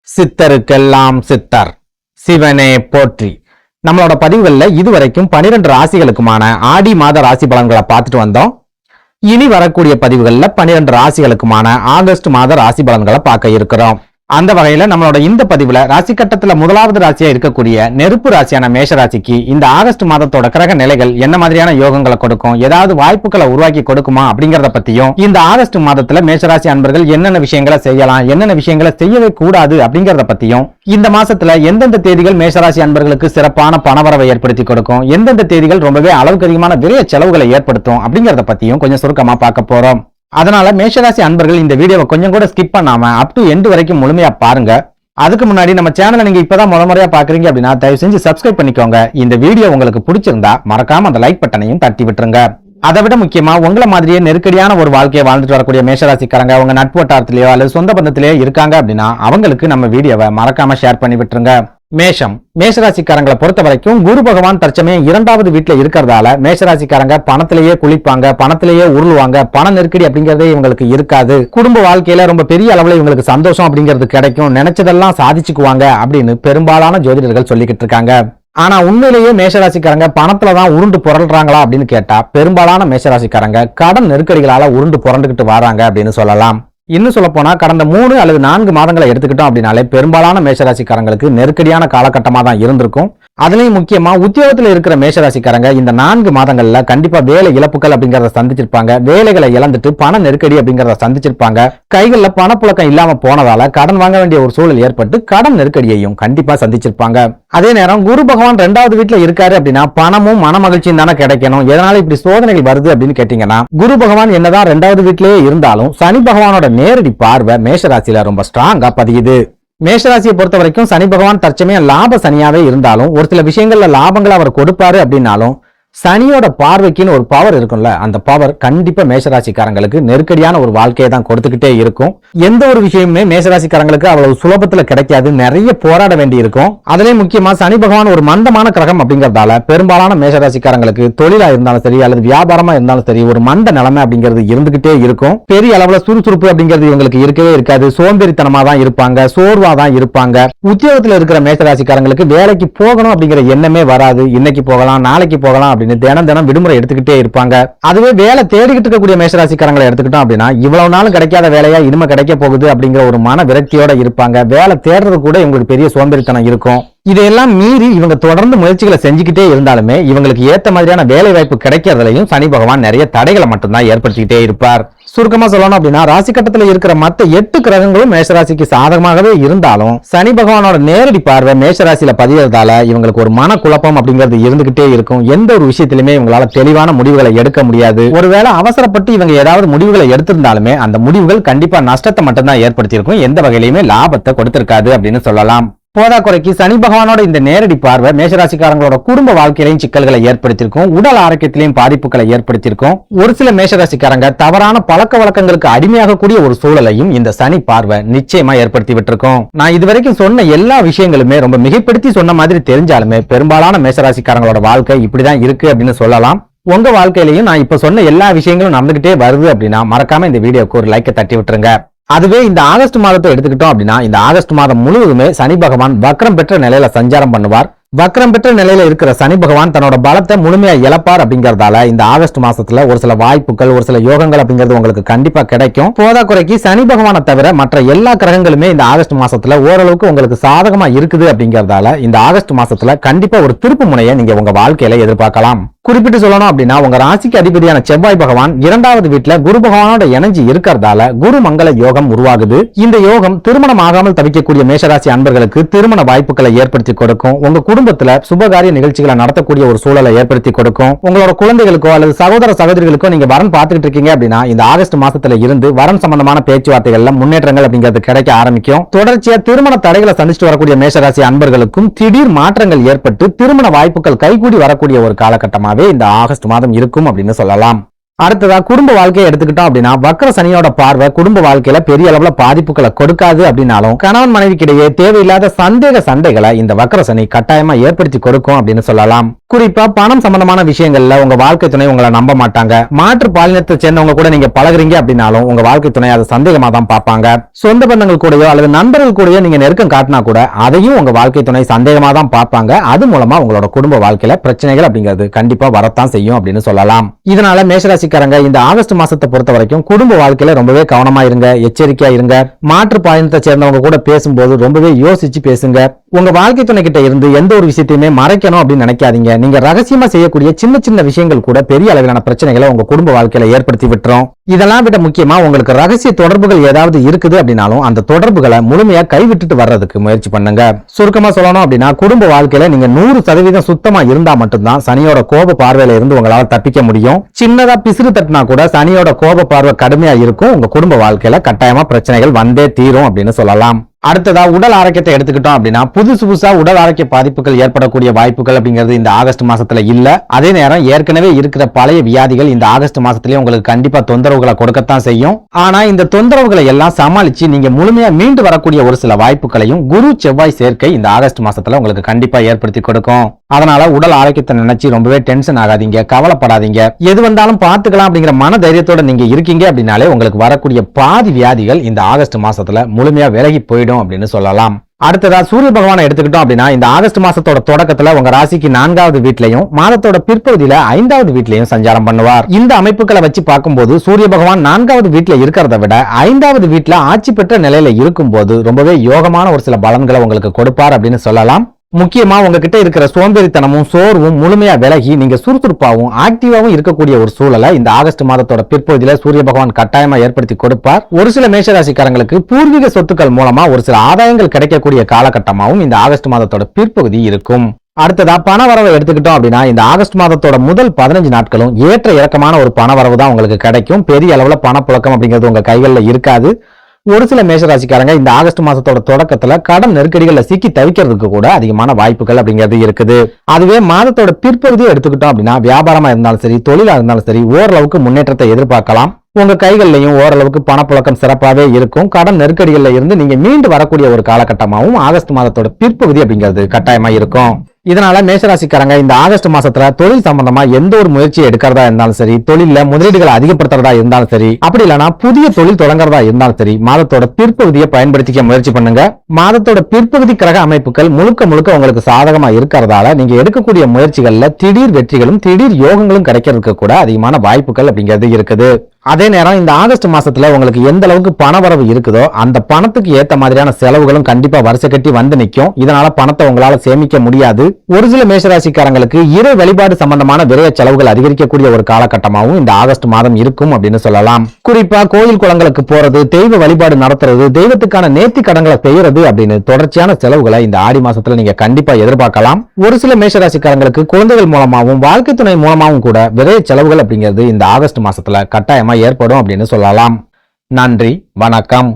சித்தருக்கெல்லாம் சித்தர் சிவனே போற்றி. நம்மளோட பதிவுகள்ல இதுவரைக்கும் 12 ராசிகளுக்குமான ஆடி மாத ராசி பலன்களை பார்த்துட்டு வந்தோம். இனி வரக்கூடிய பதிவுகள்ல 12 ராசிகளுக்குமான ஆகஸ்ட் மாத ராசி பலன்களை பார்க்க இருக்கிறோம். அந்த வகையில நம்மளோட இந்த பதிவுல ராசி கட்டத்துல முதலாவது ராசியா இருக்கக்கூடிய நெருப்பு ராசியான மேஷ ராசிக்கு இந்த ஆகஸ்ட் மாதத்தோட கிரக நிலைகள் என்ன மாதிரியான யோகங்களை கொடுக்கும், ஏதாவது வாய்ப்புகளை உருவாக்கி கொடுக்குமா அப்படிங்கறத பத்தியும், இந்த ஆகஸ்ட் மாதத்துல மேஷராசி அன்பர்கள் என்னென்ன விஷயங்களை செய்யலாம், என்னென்ன விஷயங்களை செய்யவே கூடாது அப்படிங்கறத பத்தியும், இந்த மாசத்துல எந்தெந்த தேதிகள் மேஷராசி அன்பர்களுக்கு சிறப்பான பணவரவை ஏற்படுத்தி கொடுக்கும், எந்தெந்த தேதிகள் ரொம்பவே அளவுக்கு அதிகமான விரைய செலவுகளை ஏற்படுத்தும் அப்படிங்கறத பத்தியும் கொஞ்சம் சுருக்கமா பார்க்க போறோம். அதனால மேஷராசி அன்பர்கள் இந்த வீடியோவை கொஞ்சம் கூட ஸ்கிப் பண்ணாம அப் டு எண்ட் வரைக்கும் முழுமையா பாருங்க. அதுக்கு முன்னாடி நம்ம சேனலை நீங்க இப்பதான் முறையா பாக்குறீங்க அப்படின்னா தயவு செஞ்சு சப்ஸ்கிரைப் பண்ணிக்கோங்க. இந்த வீடியோ உங்களுக்கு பிடிச்சிருந்தா மறக்காம அந்த லைக் பட்டனையும் தட்டி விட்டுருங்க. அதை விட முக்கியமா உங்களை மாதிரியே நெருக்கடியான ஒரு வாழ்க்கையை வாழ்ந்துட்டு வரக்கூடிய மேஷராசிக்காரங்க உங்க நட்பு வட்டாரத்திலேயோ அல்லது சொந்த பந்தத்திலேயோ இருக்காங்க அப்படின்னா அவங்களுக்கு நம்ம வீடியோவை மறக்காம ஷேர் பண்ணி விட்டுருங்க. மேஷராசிக்காரங்களை பொறுத்த வரைக்கும் குரு பகவான் தற்சமயம் 2வது வீட்டுல இருக்கிறதால மேஷராசிக்காரங்க பணத்திலேயே குளிப்பாங்க, பணத்திலேயே உருளுவாங்க, பண நெருக்கடி அப்படிங்கறதே இவங்களுக்கு இருக்காது. குடும்ப வாழ்க்கையில ரொம்ப பெரிய அளவுல இவங்களுக்கு சந்தோஷம் அப்படிங்கிறது கிடைக்கும், நினைச்சதெல்லாம் சாதிச்சுக்குவாங்க அப்படின்னு பெரும்பாலான ஜோதிடர்கள் சொல்லிக்கிட்டு இருக்காங்க. ஆனா உண்மையிலேயே மேஷராசிக்காரங்க பணத்துலதான் உருண்டு புரள்றாங்களா அப்படின்னு கேட்டா பெரும்பாலான மேஷராசிக்காரங்க கடன் நெருக்கடிகளால உருண்டு புரண்டுகிட்டு வராங்க அப்படின்னு சொல்லலாம். இன்னும் சொல்ல போனா கடந்த 3 அல்லது 4 மாதங்களை எடுத்துக்கிட்டோம் அப்படின்னாலே பெரும்பாலான மேஷராசிக்காரங்களுக்கு நெருக்கடியான காலகட்டமா தான் இருந்திருக்கும். அதுலயும் முக்கியமா உத்தியோகத்துல இருக்கிற மேஷராசிக்காரங்க இந்த 4 மாதங்கள்ல கண்டிப்பா வேலை இழப்புகள் அப்படிங்கறத சந்திச்சிருப்பாங்க, வேலைகளை இழந்துட்டு பண நெருக்கடி அப்படிங்கறத சந்திச்சிருப்பாங்க, கைகள்ல பணப்புழக்கம் இல்லாம போனதால கடன் வாங்க வேண்டிய ஒரு சூழல் ஏற்பட்டு கடன் நெருக்கடியையும் கண்டிப்பா சந்திச்சிருப்பாங்க. அதே நேரம் குரு பகவான் 2வது வீட்டுல இருக்காரு அப்படின்னா பணமும் மன மகிழ்ச்சியும் தானே கிடைக்கணும். எதனால இப்படி சோதனைகள் வருது அப்படின்னு கேட்டீங்கன்னா, குரு பகவான் என்னதான் 2வது வீட்டிலேயே இருந்தாலும் சனி பகவானோட நேரடி பார்வை மேஷராசியில ரொம்ப ஸ்ட்ராங்கா பதியுது. மேஷராசியை பொறுத்த வரைக்கும் சனி பகவான் தற்சமயம் லாப சனியாவே இருந்தாலும் ஒரு சில விஷயங்கள்ல லாபங்களை அவர் கொடுப்பாரு அப்படின்னாலும் சனியோட பார்வைக்குன்னு ஒரு பவர் இருக்கும்ல, அந்த பவர் கண்டிப்பா மேஷராசிக்காரங்களுக்கு நெருக்கடியான ஒரு வாழ்க்கையை தான் கொடுத்துக்கிட்டே இருக்கும். எந்த ஒரு விஷயமுமே மேஷராசிக்காரங்களுக்கு அவ்வளவு சுலபத்துல கிடைக்காது, நிறைய போராட வேண்டி இருக்கும். அதுலயும் முக்கியமா சனி பகவான் ஒரு மந்தமான கிரகம் அப்படிங்கறதால பெரும்பாலான மேஷராசிக்காரங்களுக்கு தொழிலா இருந்தாலும் சரி அல்லது வியாபாரமா இருந்தாலும் சரி ஒரு மந்த நிலைமை அப்படிங்கிறது இருந்துகிட்டே இருக்கும். பெரிய அளவுல சுறுசுறுப்பு அப்படிங்கிறது இவங்களுக்கு இருக்கவே இருக்காது, சோம்பேறித்தனமா தான் இருப்பாங்க, சோர்வா தான் இருப்பாங்க. உத்தியோகத்துல இருக்கிற மேஷராசிக்காரங்களுக்கு வேலைக்கு போகணும் அப்படிங்கிற எண்ணமே வராது. இன்னைக்கு போகலாம், நாளைக்கு போகலாம் தினம் விடுமுறை எடுத்துக்கிட்டே இருப்பாங்க. அதுவே வேலை தேடிக்கிட்டு இருக்கக்கூடிய மேஷராசிக்காரங்களை எடுத்துக்கிட்டோம் அப்படின்னா இவ்வளவு நாளும் கிடைக்காத வேலையா இனிமே கிடைக்க போகுது அப்படிங்கிற ஒரு மன விரக்தியோட இருப்பாங்க. வேலை தேடுறது கூட இவங்களுக்கு பெரிய சோம்பேறித்தனம் இருக்கும். இதையெல்லாம் மீறி இவங்க தொடர்ந்து முயற்சிகளை செஞ்சுக்கிட்டே இருந்தாலுமே இவங்களுக்கு ஏத்த மாதிரியான வேலை வாய்ப்பு கிடைக்கிறதுலையும் சனி பகவான் நிறைய தடைகளை மட்டும்தான் ஏற்படுத்திக்கிட்டே இருப்பார். சுருக்கமா சொல்லணும் அப்படின்னா ராசி கட்டத்துல இருக்கிற மத்த 8 கிரகங்களும் மேஷராசிக்கு சாதகமாகவே இருந்தாலும் சனி பகவானோட நேரடி பார்வை மேஷராசியில பதியறதால இவங்களுக்கு ஒரு மன குழப்பம் அப்படிங்கிறது இருந்துகிட்டே இருக்கும். எந்த ஒரு விஷயத்திலுமே இவங்களால தெளிவான முடிவுகளை எடுக்க முடியாது. ஒருவேளை அவசரப்பட்டு இவங்க ஏதாவது முடிவுகளை எடுத்திருந்தாலுமே அந்த முடிவுகள் கண்டிப்பா நஷ்டத்தை மட்டும்தான் ஏற்படுத்தியிருக்கும், எந்த வகையிலுமே லாபத்தை கொடுத்திருக்காது அப்படின்னு சொல்லலாம். போதாக்குறைக்கு சனி பகவானோட இந்த நேரடி பார்வை மேஷராசிக்காரங்களோட குடும்ப வாழ்க்கையிலையும் சிக்கல்களை ஏற்படுத்தியிருக்கும், உடல் ஆரோக்கியத்திலையும் பாதிப்புகளை ஏற்படுத்தியிருக்கும். ஒரு சில மேஷராசிக்காரங்க தவறான பழக்க வழக்கங்களுக்கு அடிமையாகக்கூடிய ஒரு சூழலையும் இந்த சனி பார்வை நிச்சயமா ஏற்படுத்தி விட்டுருக்கும். நான் இதுவரைக்கும் சொன்ன எல்லா விஷயங்களுமே ரொம்ப மிகைப்படுத்தி சொன்ன மாதிரி தெரிஞ்சாலுமே பெரும்பாலான மேஷராசிக்காரங்களோட வாழ்க்கை இப்படிதான் இருக்கு அப்படின்னு சொல்லலாம். உங்க வாழ்க்கையிலையும் நான் இப்ப சொன்ன எல்லா விஷயங்களும் நடந்துகிட்டே வருது அப்படின்னா மறக்காம இந்த வீடியோக்கு ஒரு லைக்கை தட்டி விட்டுருங்க. அதுவே இந்த ஆகஸ்ட் மாதத்தை எடுத்துக்கிட்டோம் அப்படின்னா இந்த ஆகஸ்ட் மாதம் முழுவதுமே சனி பகவான் வக்ரம் பெற்ற நிலையில சஞ்சாரம் பண்ணுவார். வக்ரம் பெற்ற நிலையில இருக்கிற சனி பகவான் தன்னோட பலத்தை முழுமையா இழப்பார் அப்படிங்கறதால இந்த ஆகஸ்ட் மாசத்துல ஒரு சில வாய்ப்புகள், ஒரு சில யோகங்கள் அப்படிங்கிறது உங்களுக்கு கண்டிப்பா கிடைக்கும். போதாக்குறைக்கு சனி பகவானை தவிர மற்ற எல்லா கிரகங்களுமே இந்த ஆகஸ்ட் மாசத்துல ஓரளவுக்கு உங்களுக்கு சாதகமா இருக்குது அப்படிங்கறதால இந்த ஆகஸ்ட் மாசத்துல கண்டிப்பா ஒரு திருப்பு முனையை நீங்க உங்க வாழ்க்கையில எதிர்பார்க்கலாம். குறிப்பிட்டு சொல்லணும் அப்படின்னா உங்க ராசிக்கு அதிபதியான செவ்வாய் பகவான் 2வது வீட்டுல குரு பகவானோட இணைஞ்சு இருக்கிறதால குரு மங்கள யோகம் உருவாகுது. இந்த யோகம் திருமணம் ஆகாமல் தவிக்கக்கூடிய மேஷராசி அன்பர்களுக்கு திருமண வாய்ப்புகளை ஏற்படுத்தி கொடுக்கும். உங்க குடும்பத்துல சுபகாரிய நிகழ்ச்சிகளை நடத்தக்கூடிய ஒரு சூழலை ஏற்படுத்தி கொடுக்கும். உங்களோட குழந்தைகளுக்கோ அல்லது சகோதர சகோதரிகளுக்கோ நீங்க வரன் பார்த்துக்கிட்டு இருக்கீங்க அப்படின்னா இந்த ஆகஸ்ட் மாசத்துல இருந்து வரன் சம்பந்தமான பேச்சுவார்த்தைகள்ல முன்னேற்றங்கள் அப்படிங்கிறது கிடைக்க ஆரம்பிக்கும். தொடர்ச்சியா திருமண தடைகளை சந்திச்சுட்டு வரக்கூடிய மேஷராசி அன்பர்களுக்கும் திடீர் மாற்றங்கள் ஏற்பட்டு திருமண வாய்ப்புகள் கைகூடி வரக்கூடிய ஒரு காலகட்டமா இந்த ஆகஸ்ட் மாதம் இருக்கும் அப்படின்னு சொல்லலாம். அடுத்ததா குடும்ப வாழ்க்கையை எடுத்துக்கிட்டோம் அப்படின்னா வக்ர சனியோட பார்வை குடும்ப வாழ்க்கையில பெரிய அளவுல பாதிப்புகளை கொடுக்காது அப்படின்னாலும் கணவன் மனைவிக்கிடையே தேவையில்லாத சண்டைகளை இந்த வக்ர சனி கட்டாயமா ஏற்படுத்தி கொடுக்கும் அப்படின்னு சொல்லலாம். குறிப்பா பணம் சம்பந்தமான விஷயங்கள்ல உங்க வாழ்க்கை துணை உங்களை நம்ப மாட்டாங்க. மாற்று பாலினத்தை சேர்ந்தவங்க கூட நீங்க பழகுறீங்க அப்படின்னாலும் உங்க வாழ்க்கை துணை அதை சந்தேகமா தான் பார்ப்பாங்க. சொந்த பந்தங்கள் கூடயோ அல்லது நண்பர்கள் கூடயோ நீங்க நெருக்கம் காட்டினா கூட அதையும் உங்க வாழ்க்கை துணை சந்தேகமா தான் பார்ப்பாங்க. அது மூலமா உங்களோட குடும்ப வாழ்க்கையில பிரச்சனைகள் அப்படிங்கிறது கண்டிப்பா வரத்தான் செய்யும் அப்படின்னு சொல்லலாம். இதனால மேஷராசிக்காரங்க இந்த ஆகஸ்ட் மாசத்தை பொறுத்த வரைக்கும் குடும்ப வாழ்க்கையில ரொம்பவே கவனமா இருங்க, எச்சரிக்கையா இருங்க. மாற்று பாலினத்தை சேர்ந்தவங்க கூட பேசும்போது ரொம்பவே யோசிச்சு பேசுங்க. உங்க வாழ்க்கை துணை கிட்ட இருந்து எந்த ஒரு விஷயத்தையுமே மறைக்கணும் அப்படின்னு நினைக்காதீங்க. நீங்க ரகசியமா செய்யக்கூடிய சின்ன சின்ன விஷயங்கள் கூட பெரிய அளவிலான பிரச்சனைகளை உங்க குடும்ப வாழ்க்கையில ஏற்படுத்தி விட்டுரும். இதெல்லாம் விட முக்கியமா உங்களுக்கு ரகசிய தொடர்புகள் ஏதாவது இருக்குது அப்படின்னாலும் அந்த தொடர்புகளை முழுமையா கைவிட்டுட்டு வர்றதுக்கு முயற்சி பண்ணுங்க. சுருக்கமா சொல்லணும் அப்படின்னா குடும்ப வாழ்க்கையில நீங்க 100% சுத்தமா இருந்தா மட்டும்தான் சனியோட கோப பார்வையில இருந்து உங்களால தப்பிக்க முடியும். சின்னதா பிசிறு தட்டினா கூட சனியோட கோப பார்வை கடுமையா இருக்கும். உங்க குடும்ப வாழ்க்கையில கட்டாயமா பிரச்சனைகள் வந்தே தீரும் அப்படின்னு சொல்லலாம். அடுத்ததா உடல் ஆரோக்கியத்தை எடுத்துக்கிட்டோம் அப்படின்னா புதுசா உடல் ஆரோக்கிய பாதிப்புகள் ஏற்படக்கூடிய வாய்ப்புகள் அப்படிங்கிறது இந்த ஆகஸ்ட் மாசத்துல இல்ல. அதே நேரம் ஏற்கனவே இருக்கிற பழைய வியாதிகள் இந்த ஆகஸ்ட் மாசத்துலயே உங்களுக்கு கண்டிப்பா தொந்தரவுகளை கொடுக்கத்தான் செய்யும். ஆனா இந்த தொந்தரவுகளை எல்லாம் சமாளிச்சு நீங்க முழுமையா மீண்டு வரக்கூடிய ஒரு சில வாய்ப்புகளையும் குரு செவ்வாய் சேர்க்கை இந்த ஆகஸ்ட் மாசத்துல உங்களுக்கு கண்டிப்பா ஏற்படுத்தி கொடுக்கும். அதனால உடல் ஆரோக்கியத்தை நினைச்சு ரொம்பவே டென்ஷன் ஆகாதீங்க, கவலைப்படாதீங்க. எது வந்தாலும் பாத்துக்கலாம் அப்படிங்கிற மன தைரியத்தோட நீங்க இருக்கீங்க அப்படின்னாலே உங்களுக்கு வரக்கூடிய பாதி வியாதிகள் இந்த ஆகஸ்ட் மாசத்துல முழுமையா விலகி போயிடும் அப்படின்னு சொல்லலாம். அடுத்ததா சூரிய பகவானை எடுத்துக்கிட்டோம் அப்படின்னா இந்த ஆகஸ்ட் மாசத்தோட தொடக்கத்துல உங்க ராசிக்கு 4வது வீட்லயும் மாதத்தோட பிற்பகுதியில 5வது வீட்லயும் சஞ்சாரம் பண்ணுவார். இந்த அமைப்புகளை வச்சு பார்க்கும்போது சூரிய பகவான் 4வது வீட்டுல இருக்கிறத விட 5வது வீட்டுல ஆட்சி பெற்ற நிலையில இருக்கும் போது ரொம்பவே யோகமான ஒரு சில பலன்களை உங்களுக்கு கொடுப்பார் அப்படின்னு சொல்லலாம். முக்கியமா உங்ககிட்ட இருக்கிற சோம்பேறித்தனமும் சோர்வும் முழுமையா விலகி நீங்க சுறுசுறுப்பாவும் ஆக்டிவாவும் இருக்கக்கூடிய ஒரு சூழலை இந்த ஆகஸ்ட் மாதத்தோட பிற்பகுதியில சூரிய பகவான் கட்டாயமா ஏற்படுத்தி கொடுப்பார். ஒரு சில மேஷராசிக்காரங்களுக்கு பூர்வீக சொத்துக்கள் மூலமா ஒரு சில ஆதாயங்கள் கிடைக்கக்கூடிய காலகட்டமாகவும் இந்த ஆகஸ்ட் மாதத்தோட பிற்பகுதி இருக்கும். அடுத்ததா பண வரவை எடுத்துக்கிட்டோம் அப்படின்னா இந்த ஆகஸ்ட் மாதத்தோட முதல் 15 நாட்களும் ஏற்ற இறக்கமான ஒரு பண வரவு தான் உங்களுக்கு கிடைக்கும். பெரிய அளவுல பணப்புழக்கம் அப்படிங்கிறது உங்க கைகள்ல இருக்காது. ஒரு சில மேஷராசிக்காரங்க இந்த ஆகஸ்ட் மாசத்தோட தொடக்கத்துல கடன் நெருக்கடிகள்ல சிக்கி தவிக்கிறதுக்கு கூட அதிகமான வாய்ப்புகள் அப்படிங்கிறது இருக்குது. அதுவே மாதத்தோட பிற்பகுதியை எடுத்துக்கிட்டோம் அப்படின்னா வியாபாரமா இருந்தாலும் சரி, தொழிலா இருந்தாலும் சரி, ஓரளவுக்கு முன்னேற்றத்தை எதிர்பார்க்கலாம். உங்க கைகள்லயும் ஓரளவுக்கு பணப்புழக்கம் சிறப்பாவே இருக்கும். கடன் நெருக்கடிகள்ல இருந்து நீங்க மீண்டு வரக்கூடிய ஒரு காலகட்டமாகவும் ஆகஸ்ட் மாதத்தோட பிற்பகுதி அப்படிங்கிறது கட்டாயமா இருக்கும். இதனால மேஷராசிக்காரங்க இந்த ஆகஸ்ட் மாசத்துல தொழில் சம்பந்தமா எந்த ஒரு முயற்சியை எடுக்கிறதா இருந்தாலும் சரி, தொழில முதலீடுகளை அதிகப்படுத்துறதா இருந்தாலும் சரி, அப்படி இல்லைன்னா புதிய தொழில் தொடங்குறதா இருந்தாலும் சரி, மாதத்தோட பிற்பகுதியை பயன்படுத்திக்க முயற்சி பண்ணுங்க. மாதத்தோட பிற்பகுதி கிரக அமைப்புகள் முழுக்க உங்களுக்கு சாதகமா இருக்கிறதால நீங்க எடுக்கக்கூடிய முயற்சிகள்ல திடீர் வெற்றிகளும் திடீர் யோகங்களும் கிடைக்கிறதுக்கு கூட அதிகமான வாய்ப்புகள் அப்படிங்கிறது இருக்குது. அதே நேரம் இந்த ஆகஸ்ட் மாசத்துல உங்களுக்கு எந்த அளவுக்கு பண வரவு இருக்குதோ அந்த பணத்துக்கு ஏத்த மாதிரியான செலவுகளும் கண்டிப்பா வருஷ கட்டி வந்து நிற்கும். இதனால பணத்தை உங்களால சேமிக்க முடியாது. ஒரு சில மேஷராசிக்காரங்களுக்கு இறை வழிபாடு சம்பந்தமான விரைய செலவுகள் அதிகரிக்கக்கூடிய ஒரு காலகட்டமாகவும் இந்த ஆகஸ்ட் மாதம் இருக்கும் அப்படின்னு சொல்லலாம். குறிப்பா கோயில் குளங்களுக்கு போறது, தெய்வ வழிபாடு நடத்துறது, தெய்வத்துக்கான நேர்த்தி கடன்களை செய்யறது அப்படின்னு தொடர்ச்சியான செலவுகளை இந்த ஆடி மாசத்துல நீங்க கண்டிப்பா எதிர்பார்க்கலாம். ஒரு சில மேஷராசிக்காரங்களுக்கு குழந்தைகள் மூலமாகவும் வாழ்க்கை துணை மூலமாகவும் கூட விரைய செலவுகள் அப்படிங்கிறது இந்த ஆகஸ்ட் மாசத்துல கட்டாயமா ஏற்படும் அப்படின்னு சொல்லலாம். நன்றி, வணக்கம்.